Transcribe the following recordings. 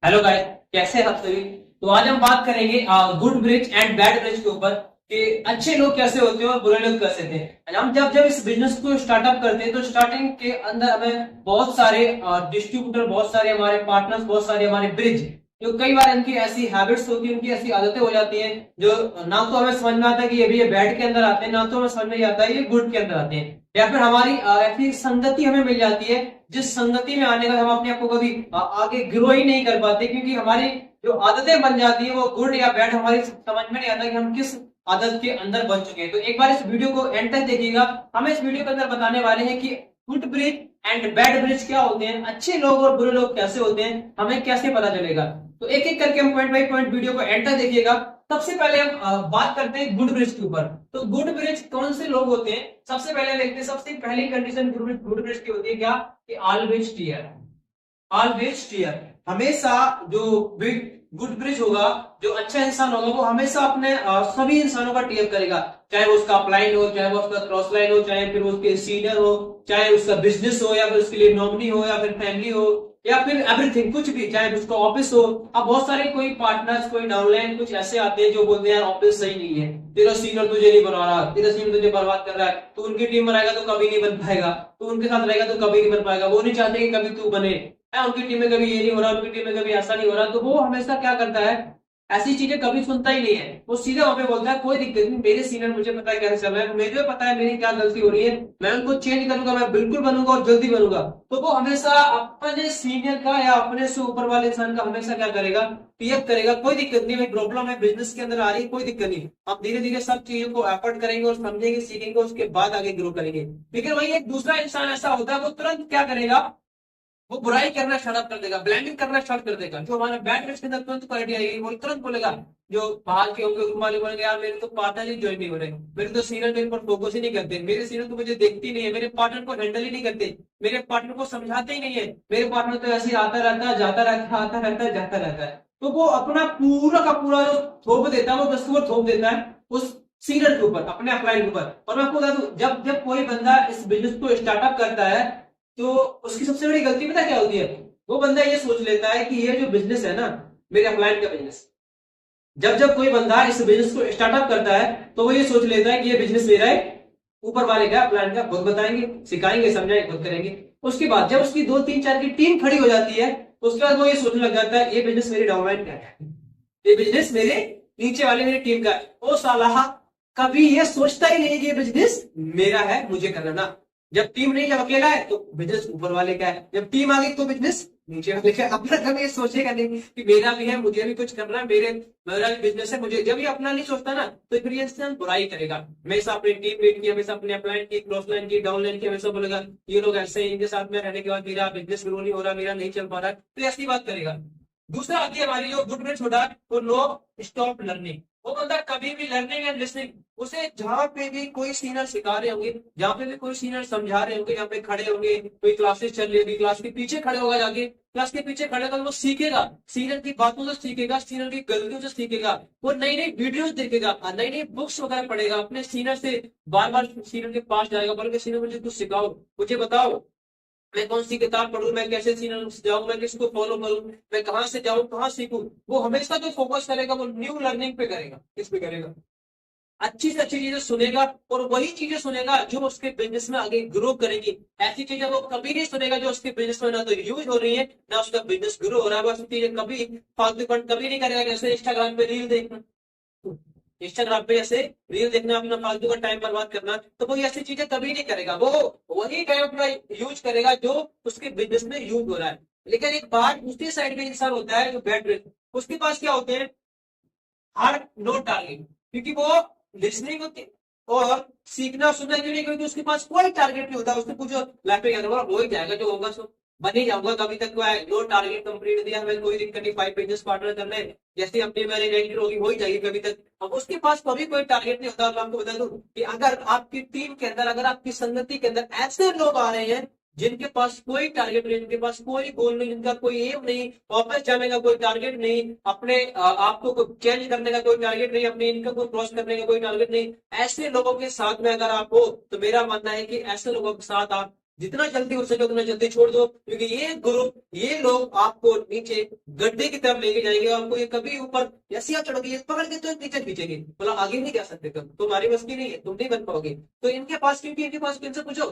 Hello guys, कैसे हैं आप सभी। तो आज हम बात करेंगे good bridge and bad bridge के ऊपर कि अच्छे लोग कैसे होते हैं और बुरे लोग कैसे थे। हम जब जब इस बिजनेस को स्टार्टअप करते हैं तो स्टार्टिंग के अंदर हमें बहुत सारे डिस्ट्रीब्यूटर, बहुत सारे हमारे पार्टनर्स, बहुत सारे हमारे ब्रिज, जो कई बार इनकी ऐसी हैबिट्स होती है, उनकी ऐसी आदतें हो जाती हैं जो ना तो हमें समझ में आता है कि ये भी ये बैड के अंदर आते हैं, ना तो हमें समझ में आता है ये गुड के अंदर आते हैं। या फिर हमारी ऐसी संगति हमें मिल जाती है जिस संगति में आने का हम अपने आप को कभी आगे ग्रो ही नहीं कर पाते, क्योंकि हमारी जो आदतें बन जाती है वो गुड या बैड हमारी समझ में नहीं आता कि हम किस आदत के अंदर बन चुके हैं। तो एक बार इस वीडियो को एंड तक देखिएगा। हम इस वीडियो के अंदर बताने वाले हैं कि good bridge and bad bridge क्या होते हैं, अच्छे लोग और बुरे लोग कैसे होते हैं, हमें कैसे पता चलेगा। तो एक एक करके हम पॉइंट बाई पॉइंट वीडियो को एंड तक देखिएगा। सबसे पहले हम बात करते हैं गुड ब्रिज के ऊपर। तो गुड ब्रिज कौन से लोग होते हैं, सबसे पहले देखते हैं। सबसे पहली कंडीशन गुड ब्रिज की होती है क्या, कि ऑलवेज टीयर। ऑलवेज टीयर, हमेशा जो गुड ब्रिज होगा, जो अच्छा इंसान होगा, वो हमेशा अपने सभी इंसानों का टीयर करेगा। चाहे वो उसका अपलाइन हो, चाहे वो उसका क्रॉस लाइन हो, चाहे फिर उसके सीनियर हो, चाहे उसका बिजनेस हो, या फिर उसके लिए नॉमिनी हो, या फिर फैमिली हो, या फिर एवरीथिंग, कुछ भी, चाहे उसका ऑफिस हो। अब बहुत सारे कोई पार्टनर्स, कोई डाउनलाइन कुछ ऐसे आते हैं जो बोलते हैं यार ऑफिस सही नहीं है, तेरा सीनियर तुझे नहीं बना रहा, तेरा सीनियर तुझे बर्बाद कर रहा है, तू उनकी टीम बनाएगा तो कभी नहीं बन पाएगा, तू उनके साथ रहेगा तो कभी नहीं बन पाएगा, वो नहीं चाहते कि कभी तू बने, उनकी टीम में कभी ये नहीं हो रहा, उनकी टीम में कभी ऐसा नहीं हो रहा। तो वो हमेशा क्या करता है, ऐसी चीजें कभी सुनता ही नहीं है। वो सीधे वहां पे बोलता है कोई दिक्कत नहीं, मेरे सीनियर मुझे पता है कैसे चल रहा है, मुझे पता है मेरी क्या गलती हो रही है, मैं उनको चेंज करूंगा, मैं बिल्कुल बनूंगा और जल्दी बनूंगा। तो वो हमेशा अपने सीनियर का या अपने से ऊपर वाले इंसान का हमेशा क्या करेगा, पीएफ करेगा। कोई दिक्कत नहीं भाई, प्रॉब्लम है बिजनेस के अंदर आ रही है, कोई दिक्कत नहीं, आप धीरे धीरे सब चीजों को एफर्ट करेंगे और समझेंगे, सीखेंगे, उसके बाद आगे ग्रो करेंगे। लेकिन वही एक दूसरा इंसान ऐसा होता है, वो तुरंत क्या करेगा, वो बुराई करना स्टार्ट कर देगा, ब्लेमिंग करना स्टार्ट कर देगा। जो हमारा बैड रेट्स के अंदर तुरंत क्वालिटी आएगी, वो तुरंत बोलेगा, जो बाहर के होंगे रूम वाले बोलेंगे यार मेरे तो पार्टनर ही ज्वाइन नहीं हो रहे, मेरे तो सीनियर मेरे पर फोकस ही नहीं करते, मेरे सीनियर तो मुझे देखती नहीं है, मेरे पार्टनर को हैंडल ही नहीं करते, मेरे पार्टनर को समझाते ही नहीं है, मेरे पार्टनर तो ऐसे ही आता रहता है, जाता रहता है, आता रहता है, जाता रहता है। तो वो अपना पूरा का पूरा जो थोप देता है, वो दस्तूर थोप देता है उस सीनियर के ऊपर, अपने अपलाइन के ऊपर। और मैं आपको बता दूं, जब जब कोई बंदा इस बिजनेस को स्टार्टअप करता है तो उसकी सबसे बड़ी गलती पता क्या होती है, वो बंदा ये सोच लेता है कि ये जो बिजनेस है ना, मेरे अपलाइन का बिजनेस। जब जब कोई बंदा इस बिजनेस को स्टार्टअप करता है तो वो ये सोच लेता है कि ये बिजनेस मेरा है, ऊपर वाले का अपलाइन का खुद बताएंगे, सिखाएंगे, समझाएंगे, खुद करेंगे। उसके बाद जब उसकी 2 3 4 की टीम खड़ी हो जाती है, उसके बाद वो ये सोचने लग जाता है ये बिजनेस मेरी डाउनलाइन का है, ये बिजनेस मेरे नीचे वाले मेरी टीम का है। वो साला कभी ये सोचता ही नहीं कि ये बिजनेस मेरा है, मुझे करना ना। जब टीम नहीं, जब अकेला है तो बिजनेस ऊपर वाले का है, जब टीम आ गई तो बिजनेस नीचे वाले का है। अपना कभी ये सोचेगा नहीं कि मेरा भी है, मुझे भी कुछ करना है, मेरा भी बिजनेस है, मुझे। जब ये अपना नहीं सोचता ना, तो फिर ये इंसान बुराई करेगा हमेशा, अपनी टीम लीड की, हमेशा अपने अपलाइन की, क्रॉस लाइन की, डाउन लाइन की, हमेशा बोलेगा ये लोग ऐसे ही, इनके साथ में रहने के बाद मेरा बिजनेस ग्रो नहीं हो रहा, मेरा नहीं चल पा रहा है, तो ऐसी बात करेगा। दूसरा आती है हमारी जो गुड ब्रिज होता है, वो नो स्टॉप लर्निंग। वो बंदा कभी भी लर्निंग एंड लिसनिंग, उसे जहां पे भी कोई सीनियर सिखा रहे होंगे, जहां पे भी कोई सीनियर समझा रहे होंगे, जहां पे खड़े होंगे, कोई क्लासेस चल रही होगी, क्लास के पीछे खड़े होगा, जाके क्लास के पीछे खड़े होकर वो सीखेगा, सीनियर की बातों से सीखेगा, सीनियर की गलतियों से सीखेगा, वो नई नई वीडियोस देखेगा, नई नई बुक्स वगैरह पढ़ेगा, अपने सीनियर से बार बार सीनियर के पास जाएगा, बल्कि सीनियर मुझे कुछ सिखाओ, मुझे बताओ मैं कौन सी किताब पढ़ूं, मैं कैसे सीनियर से जाऊं, मैं किसको फॉलो करूं, मैं कहां से जाऊं, कहां सीखूं। वो हमेशा जो फोकस करेगा वो न्यू लर्निंग पे करेगा, किस पे करेगा, अच्छी से अच्छी चीजें सुनेगा, और वही चीजें सुनेगा जो उसके बिजनेस में आगे ग्रो करेंगी। ऐसी चीजें वो कभी नहीं सुनेगा जो उसके बिजनेस में ना तो यूज हो रही है, ना उसका बिजनेस ग्रो हो रहा है। वो ऐसी चीजें कभी फालतू कभी नहीं करेगा, जैसे इंस्टाग्राम पे रील देखना, इंस्टाग्राम पे ऐसे रील देखना, अपना फालतू का टाइम बर्बाद करना, तो वो ऐसी चीजें कभी नहीं करेगा। वो वही टाइम अपना यूज करेगा जो उसके बिजनेस में यूज हो रहा है। लेकिन एक बार दूसरी साइड में इंसान होता है जो बैड, उसके पास क्या होते हैं, हर नो टारगेट, क्योंकि वो लिसनिंग होती और सीखना सुनना क्यों नहीं, क्योंकि उसके पास कोई टारगेट नहीं होता। उसने पूछो लाइफ में क्या करूंगा, हो ही जाएगा, जो होगा सो बन ही जाऊंगा। कभी तक नो टारगेट कंप्लीट दिया, हमें कोई दिक्कत नहीं, 5 बिजनेस पार्टनर करने, जैसे अपनी मैरिज एंट्री होगी हो ही जाएगी कभी तक। अब उसके पास कभी कोई टारगेट नहीं होता। मैं आपको बता दूं कि अगर आपकी टीम के अंदर, अगर आपकी संगति के अंदर ऐसे लोग आ रहे हैं जिनके पास कोई टारगेट नहीं, जिनके पास कोई गोल नहीं, जिनका कोई एम नहीं, वापस जाने का कोई टारगेट नहीं, अपने आपको चेंज करने का कोई टारगेट नहीं, अपनी इनकम को क्रॉस करने का कोई टारगेट नहीं, ऐसे लोगों के साथ में अगर आप हो, तो मेरा मानना है कि ऐसे लोगों के साथ आप जितना जल्दी हो सके उतना जल्दी छोड़ दो, क्योंकि ये ग्रुप, ये लोग आपको नीचे गड्ढे की तरफ लेके जाएंगे। आपको ये कभी ऊपर ऐसी आप चढ़ोगे पकड़ के तो नीचे खींचेंगे, मतलब आगे नहीं जा सकते, तुम तुम्हारी बस की नहीं है, तुम नहीं बन पाओगे। तो इनके पास, क्योंकि इनके पास इनसे पूछो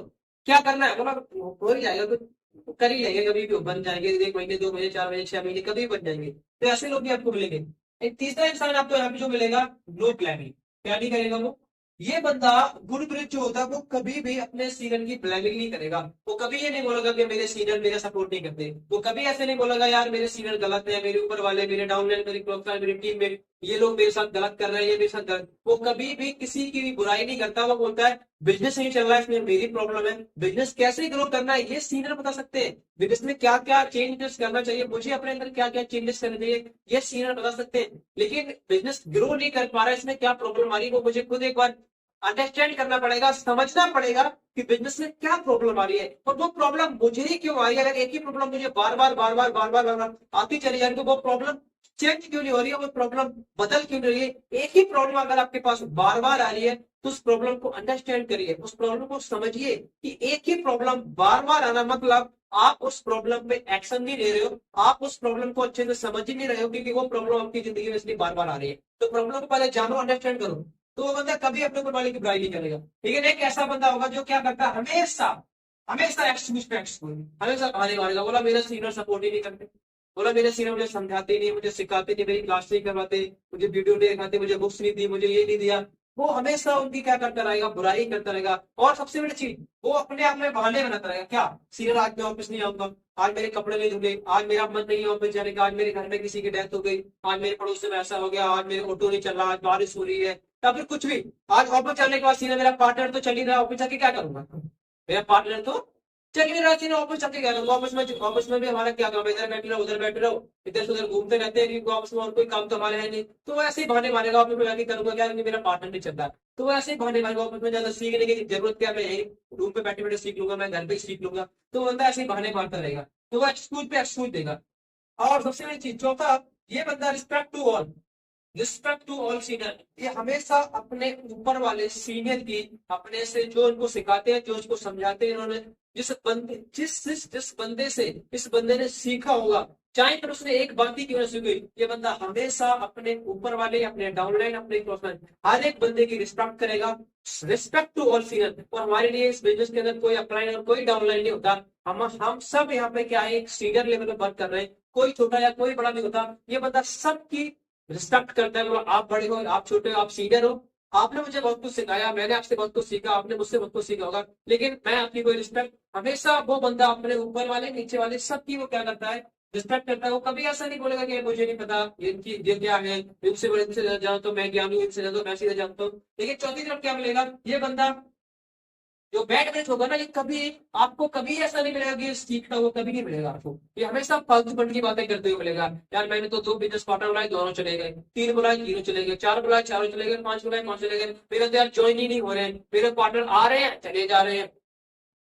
क्या करना है, मतलब हो ही जाएगा, तो कर ही लेंगे, कभी भी बन जाएंगे, 1 महीने 2 महीने 4 महीने 6 महीने कभी बन जाएंगे। तो ऐसे लोग भी आपको मिलेंगे। एक तीसरा इंसान आपको यहाँ पे जो मिलेगा, लो प्लानिंग। क्या नहीं करेगा वो, ये बंदा गुरप्रीत जो होता है वो कभी भी अपने सीनियर की ब्लैमिंग नहीं करेगा। वो कभी ये नहीं बोलेगा कि मेरे सीनियर मेरा सपोर्ट नहीं करते। वो कभी ऐसे नहीं बोलेगा यार मेरे सीनियर गलत है, मेरे ऊपर वाले, मेरे डाउनलाइन, मेरी प्रोफेसर, मेरी टीम में ये लोग मेरे साथ गलत कर रहे हैं, ये मेरे साथ गलत। वो कभी भी किसी की भी बुराई नहीं करता। वो बोलता है बिजनेस नहीं चल रहा है, इसमें मेरी प्रॉब्लम है, बिजनेस कैसे ग्रो करना है ये सीनियर बता सकते हैं। बिजनेस में क्या क्या चेंजेस करना चाहिए, मुझे अपने अंदर क्या क्या चेंजेस करने चाहिए, ये सीनियर बता सकते हैं। लेकिन बिजनेस ग्रो नहीं कर पा रहा है, इसमें क्या प्रॉब्लम आ रही है, वो मुझे खुद एक बार अंडरस्टैंड करना पड़ेगा, समझना पड़ेगा कि बिजनेस में क्या प्रॉब्लम आ रही है, और वो प्रॉब्लम मुझे ही क्यों आ रही है। अगर एक ही प्रॉब्लम मुझे बार बार बार बार बार बार बार बार आती चली जा रही है, तो वो प्रॉब्लम चेंज क्यों नहीं हो रही है, वो प्रॉब्लम बदल क्यों नहीं रही है। एक ही प्रॉब्लम अगर आपके पास बार बार आ रही है, तो उस प्रॉब्लम को अंडरस्टैंड करिए, उस प्रॉब्लम को समझिए कि एक ही प्रॉब्लम बार बार आना मतलब आप उस प्रॉब्लम पे एक्शन नहीं ले रहे हो, आप उस प्रॉब्लम को अच्छे से समझ ही नहीं रहे हो, क्योंकि वो प्रॉब्लम आपकी जिंदगी में इसलिए बार बार आ रही है। तो प्रॉब्लम को पहले जानो, अंडरस्टैंड करो, तो वो बंदा कभी अपने ऊपर वाले की बुराई नहीं करेगा। लेकिन एक ऐसा बंदा होगा जो क्या करता है, हमेशा हमेशा एक्सक्यूज पे एक्सक्यूज, हमेशा बहाने मारेगा। बोला मेरे सीनियर सपोर्ट ही नहीं करते, बोला मेरे सीनियर मुझे समझाते ही नहीं, मुझे सिखाते नहीं, मेरी क्लास नहीं करवाते, मुझे वीडियो नहीं दिखाते, मुझे बुक्स नहीं दी, मुझे ये नहीं दिया। वो हमेशा उनकी क्या करता रहेगा, बुराई करता रहेगा। और सबसे बड़ी चीज, वो अपने आप में बहाने बनाता रहेगा। क्या, सीनियर आज मैं ऑफिस नहीं आऊंगा, आज मेरे कपड़े नहीं धुले, आज मेरा मन नहीं है ऑफिस जाने का, आज मेरे घर में किसी की डेथ हो गई, आज मेरे पड़ोस में ऐसा हो गया, आज मेरे ऑटो नहीं चल रहा, आज बारिश हो रही है, या फिर कुछ भी। आज ऑफिस चलने के बाद सीनियर मेरा पार्टनर तो चल ही रहा है, ऑफिस जाके क्या करूंगा, मेरा पार्टनर तो चल ही रहा, सीनियर ऑफिस जाके क्या करूंगा। ऑफिस में भी हमारा क्या काम है, इधर बैठे रहो उधर बैठे रहो, इधर से उधर घूमते रहते हैं, क्योंकि ऑफिस में और कोई काम तो हमारे है नहीं। तो वो ऐसे ही बहाने मारेगा, ऑफिस में जाके करूंगा क्या, क्योंकि मेरा पार्टनर नहीं चल रहा। तो वो ऐसे ही बहाने मारेगा, ऑफिस में ज्यादा सीखने की जरूरत क्या, मैं यही रूम पे बैठे बैठे सीख लूंगा, मैं घर पे सीख लूंगा। तो वो बंदा ऐसे ही बहाने मारता रहेगा, तो वो एक्सक्यूज पे एक्सक्यूज देगा। और सबसे बड़ी चीज चौथा, ये बंदा respect to all, respect to all senior, ये हमेशा अपने ऊपर वाले सीनियर की, अपने से जो उनको सिखाते हैं, जो उसको समझाते हैं, उन्होंने जिस बंदे से इस बंदे ने सीखा होगा, चाहे फिर उसने एक बात ही क्यों ना सीखी, ये बंदा हमेशा अपने ऊपर वाले, अपने डाउनलाइन, अपने क्रॉसलाइन, हर एक बंदे की रिस्पेक्ट करेगा। Respect to all senior. और हमारे लिए इस बिजनेस के अंदर कोई अपलाइन और कोई डाउनलाइन नहीं होता। हम सब यहाँ पे क्या है, एक सीनियर लेवल पे वर्क कर रहे हैं, कोई छोटा या कोई बड़ा नहीं होता। ये बंदा सबकी रिस्पेक्ट करता है। मतलब आप बड़े हो, आप छोटे हो, आप सीनियर हो, आपने मुझे बहुत कुछ सिखाया, मैंने आपसे बहुत कुछ सीखा, आपने मुझसे बहुत कुछ सीखा होगा, लेकिन मैं आपकी कोई रिस्पेक्ट, हमेशा वो बंदा अपने ऊपर वाले नीचे वाले सबकी वो क्या करता है, रिस्पेक्ट करता है। वो कभी ऐसा नहीं बोलेगा कि मुझे नहीं पता ये क्या है, इनसे बड़े इनसे जानता हूँ, मैं ज्ञानी हूँ, इनसे जानता हूँ, मैं सीधे जानता हूँ। लेकिन चौथी तरफ क्या मिलेगा, ये बंदा जो बैड मैच होगा ना, ये कभी आपको कभी ऐसा नहीं मिलेगा कि सीखता हुआ, कभी नहीं मिलेगा आपको। ये हमेशा फालतू फंड की बातें करते हुए मिलेगा। यार मैंने तो 2 बिजनेस पार्टनर बुलाए, दोनों चले गए, 3 बुलाए, तीनों चले गए, 4 बुलाए, चारों चले गए, 5 बुलाए, 5 चले गए, मेरे तो यार ज्वाइन ही नहीं हो रहे हैं, मेरे पार्टनर आ रहे हैं चले जा रहे हैं।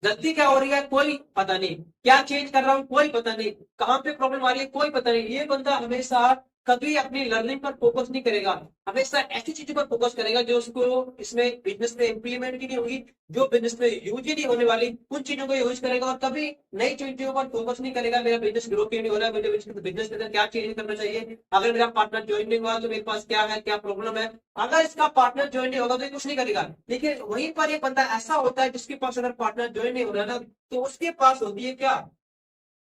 गलती क्या हो रही है कोई पता नहीं, क्या चेंज कर रहा हूँ कोई पता नहीं, कहाँ पे प्रॉब्लम आ रही है कोई पता नहीं। ये बंदा हमेशा कभी अपनी लर्निंग पर फोकस नहीं करेगा, हमेशा ऐसी चीजों पर फोकस करेगा जो उसको इसमें बिजनेस में इंप्लीमेंट ही नहीं होगी, जो बिजनेस में यूज ही नहीं होने वाली, उन चीजों को यूज करेगा। और कभी नई चीजों पर फोकस नहीं करेगा, मेरा बिजनेस ग्रो क्यों नहीं हो रहा है, मुझे बिजनेस के अंदर क्या चेंज करना चाहिए, अगर मेरा पार्टनर ज्वाइन नहीं हुआ तो मेरे पास क्या है, क्या प्रॉब्लम है। अगर इसका पार्टनर ज्वाइन नहीं होगा तो ये कुछ नहीं करेगा। लेकिन वहीं पर एक बंदा ऐसा होता है जिसके पास अगर पार्टनर ज्वाइन नहीं हो रहा है ना, तो उसके पास होती है क्या,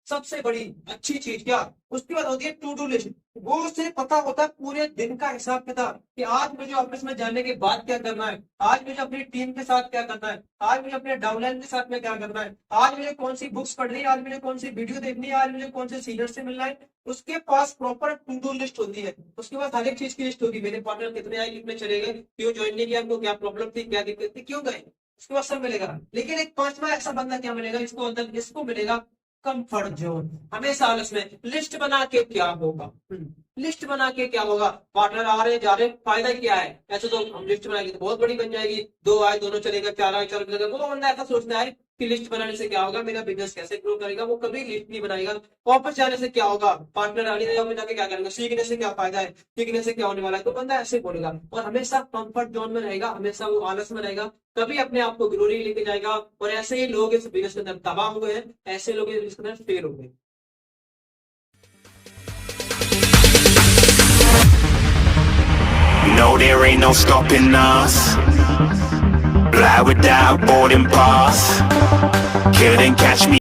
सबसे बड़ी अच्छी चीज, क्या, उसके बाद होती है टू डू लिस्ट। वो उसे पता होता है पूरे दिन का हिसाब किताब, कि आज मुझे ऑफिस में जाने के बाद क्या करना है, आज मुझे अपनी टीम के साथ क्या करना है, आज मुझे अपने डाउनलाइन के साथ में क्या करना है, आज मुझे कौन सी बुक्स पढ़नी है, आज मुझे कौन सी वीडियो देखनी है, आज मुझे कौन से सीनियर से मिलना है। उसके पास प्रॉपर टू डू लिस्ट होती है। उसके बाद हर एक चीज की लिस्ट होगी, मेरे पार्टनर कितने आए, कितने चले गए, क्यों ज्वाइन नहीं किया, उनको क्या प्रॉब्लम थी, क्या दिक्कत थी, क्यों गए, उसके बाद सब मिलेगा। लेकिन एक पांचवा ऐसा बंदा क्या मिलेगा, इसको अंदर इसको मिलेगा कंफर्ट जोन। हमेशा आलस में, लिस्ट बना के क्या होगा, लिस्ट बना के क्या होगा, पार्टनर आ रहे जा रहे, फायदा क्या है, ऐसे तो हम लिस्ट बनाएंगे तो बहुत बड़ी बन जाएगी, 2 आए दोनों चले गए, 4 आए 4 चले गए। वो बंदा ऐसा सोचता है कि लिस्ट बनाने से क्या होगा, मेरा बिजनेस कैसे ग्रो करेगा, वो कभी लिस्ट नहीं बनाएगा। वापस जाने से क्या होगा, पार्टनर आने में जाके क्या करेंगे, सीखने से क्या फायदा है, सीखने से क्या होने वाला है, तो बंदा ऐसे बोलेगा और हमेशा कंफर्ट जोन में रहेगा, हमेशा वो आलस में रहेगा, कभी अपने आप को ग्रो नहीं लेके जाएगा। और ऐसे ही लोग इस बिजनेस के अंदर तबाह हुए हैं, ऐसे लोग इस बिजनेस के अंदर फेल हो गए। No, there ain't no stopping us. Fly without boarding pass. Couldn't catch me.